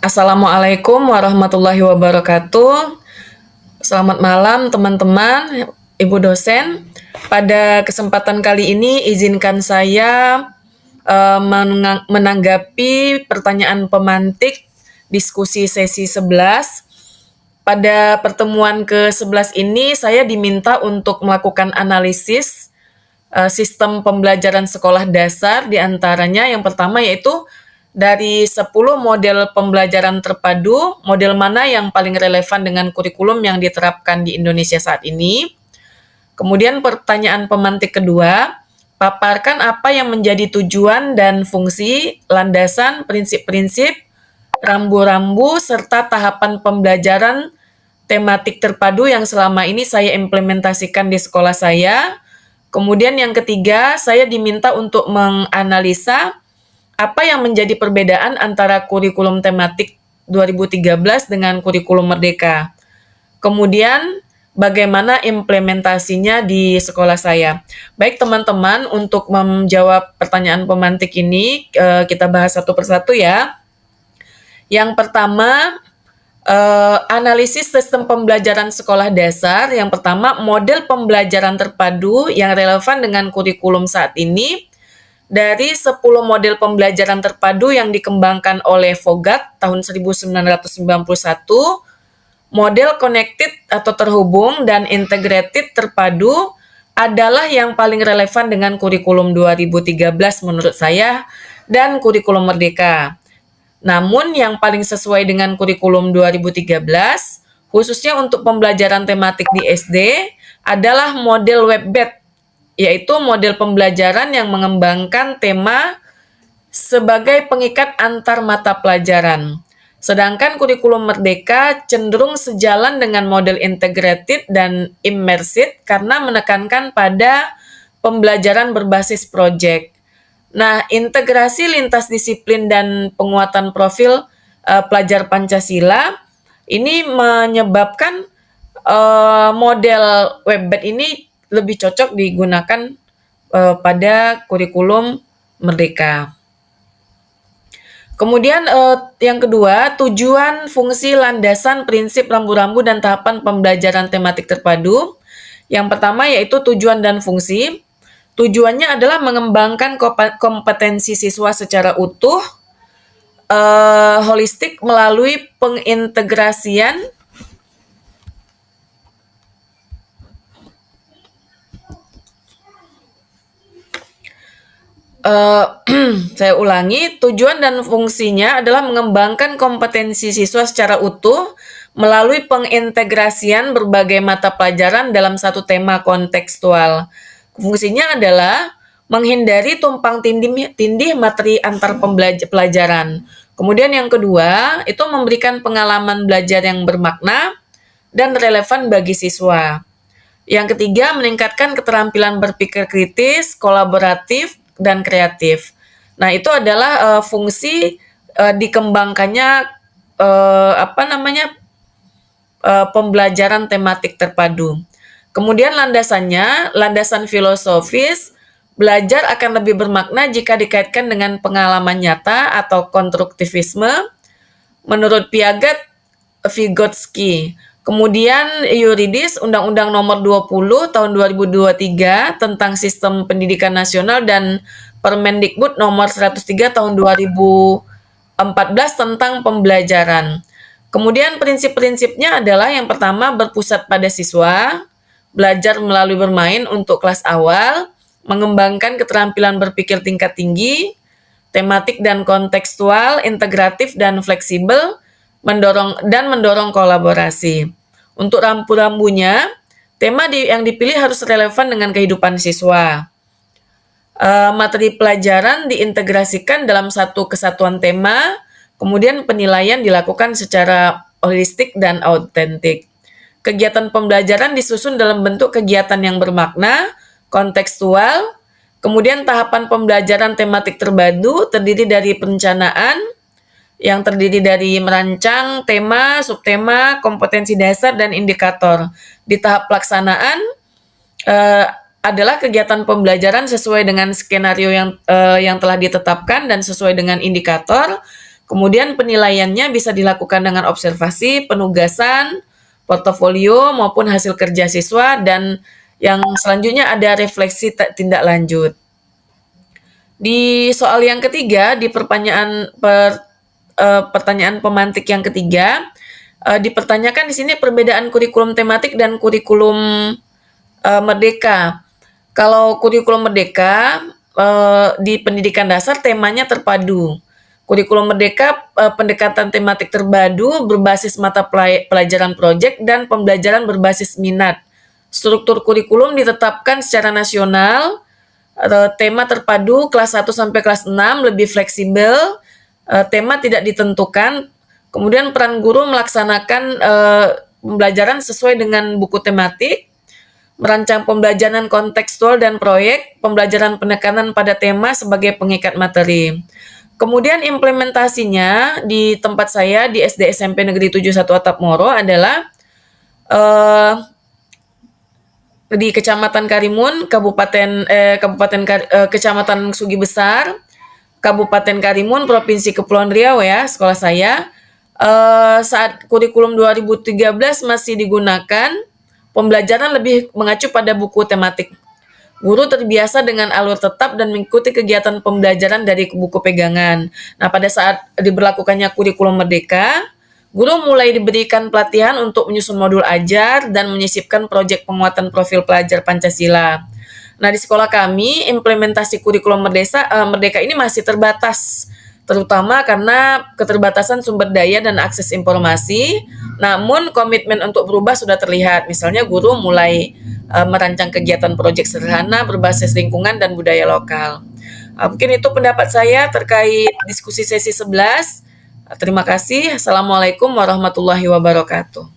Assalamualaikum warahmatullahi wabarakatuh. Selamat malam teman-teman, Ibu dosen. Pada kesempatan kali ini izinkan saya menanggapi pertanyaan pemantik diskusi sesi 11. Pada pertemuan ke-11 ini saya diminta untuk melakukan analisis sistem pembelajaran sekolah dasar, di antaranya yang pertama yaitu dari 10 model pembelajaran terpadu, model mana yang paling relevan dengan kurikulum yang diterapkan di Indonesia saat ini. Kemudian pertanyaan pemantik kedua, paparkan apa yang menjadi tujuan dan fungsi, landasan, prinsip-prinsip, rambu-rambu, serta tahapan pembelajaran tematik terpadu yang selama ini saya implementasikan di sekolah saya. Kemudian yang ketiga, saya diminta untuk menganalisa apa yang menjadi perbedaan antara kurikulum tematik 2013 dengan kurikulum Merdeka. Kemudian bagaimana implementasinya di sekolah saya. Baik teman-teman, untuk menjawab pertanyaan pemantik ini kita bahas satu persatu ya. Yang pertama, analisis sistem pembelajaran sekolah dasar. Yang pertama, model pembelajaran terpadu yang relevan dengan kurikulum saat ini. Dari 10 model pembelajaran terpadu yang dikembangkan oleh Vogt tahun 1991, model connected atau terhubung dan integrated terpadu adalah yang paling relevan dengan kurikulum 2013 menurut saya dan kurikulum Merdeka. Namun yang paling sesuai dengan kurikulum 2013, khususnya untuk pembelajaran tematik di SD, adalah model web-based, yaitu model pembelajaran yang mengembangkan tema sebagai pengikat antar mata pelajaran. Sedangkan kurikulum Merdeka cenderung sejalan dengan model integrated dan immersive karena menekankan pada pembelajaran berbasis proyek. Nah, integrasi lintas disiplin dan penguatan profil pelajar Pancasila ini menyebabkan model web-based ini lebih cocok digunakan pada kurikulum Merdeka. Kemudian yang kedua, tujuan, fungsi, landasan, prinsip, rambu-rambu, dan tahapan pembelajaran tematik terpadu. Yang pertama yaitu tujuan dan fungsi. Tujuannya adalah mengembangkan kompetensi siswa secara utuh, holistik melalui pengintegrasian saya ulangi, tujuan dan fungsinya adalah mengembangkan kompetensi siswa secara utuh melalui pengintegrasian berbagai mata pelajaran dalam satu tema kontekstual. Fungsinya adalah menghindari tumpang tindih materi antar pelajaran. Kemudian yang kedua, itu memberikan pengalaman belajar yang bermakna dan relevan bagi siswa. Yang ketiga, meningkatkan keterampilan berpikir kritis, kolaboratif, dan kreatif. Nah, itu adalah fungsi dikembangkannya pembelajaran tematik terpadu. Kemudian landasannya, landasan filosofis, belajar akan lebih bermakna jika dikaitkan dengan pengalaman nyata atau konstruktivisme menurut Piaget Vygotsky. Kemudian yuridis, Undang-Undang Nomor 20 Tahun 2023 tentang Sistem Pendidikan Nasional dan Permendikbud Nomor 103 Tahun 2014 tentang pembelajaran. Kemudian prinsip-prinsipnya adalah yang pertama berpusat pada siswa, belajar melalui bermain untuk kelas awal, mengembangkan keterampilan berpikir tingkat tinggi, tematik dan kontekstual, integratif dan fleksibel, mendorong kolaborasi. Untuk rambu-rambunya, tema yang dipilih harus relevan dengan kehidupan siswa. Materi pelajaran diintegrasikan dalam satu kesatuan tema, kemudian penilaian dilakukan secara holistik dan autentik. Kegiatan pembelajaran disusun dalam bentuk kegiatan yang bermakna, kontekstual, kemudian tahapan pembelajaran tematik terpadu terdiri dari perencanaan, yang terdiri dari merancang tema, subtema, kompetensi dasar, dan indikator. Di tahap pelaksanaan adalah kegiatan pembelajaran sesuai dengan skenario yang telah ditetapkan dan sesuai dengan indikator. Kemudian penilaiannya bisa dilakukan dengan observasi, penugasan, portofolio maupun hasil kerja siswa, dan yang selanjutnya ada refleksi tindak lanjut. Di soal yang ketiga, di pertanyaan pemantik yang ketiga, dipertanyakan di sini perbedaan kurikulum tematik dan kurikulum merdeka. Kalau kurikulum merdeka di pendidikan dasar temanya terpadu. Kurikulum merdeka pendekatan tematik terpadu berbasis mata pelajaran proyek dan pembelajaran berbasis minat. Struktur kurikulum ditetapkan secara nasional. Tema terpadu kelas 1 sampai kelas 6 lebih fleksibel. Tema tidak ditentukan. Kemudian peran guru melaksanakan pembelajaran sesuai dengan buku tematik, merancang pembelajaran kontekstual dan proyek, pembelajaran penekanan pada tema sebagai pengikat materi. Kemudian implementasinya di tempat saya di SD SMP Negeri 71 Atap Moro adalah di Kecamatan Karimun, Kecamatan Sugi Besar, Kabupaten Karimun, Provinsi Kepulauan Riau ya, sekolah saya. Saat kurikulum 2013 masih digunakan, pembelajaran lebih mengacu pada buku tematik. Guru terbiasa dengan alur tetap dan mengikuti kegiatan pembelajaran dari buku pegangan. Nah, pada saat diberlakukannya kurikulum merdeka, guru mulai diberikan pelatihan untuk menyusun modul ajar dan menyisipkan proyek penguatan profil pelajar Pancasila. Nah, di sekolah kami, implementasi kurikulum merdeka ini masih terbatas, terutama karena keterbatasan sumber daya dan akses informasi. Namun, komitmen untuk berubah sudah terlihat. Misalnya, guru mulai merancang kegiatan proyek sederhana berbasis lingkungan dan budaya lokal. Mungkin itu pendapat saya terkait diskusi sesi 11. Terima kasih. Assalamualaikum warahmatullahi wabarakatuh.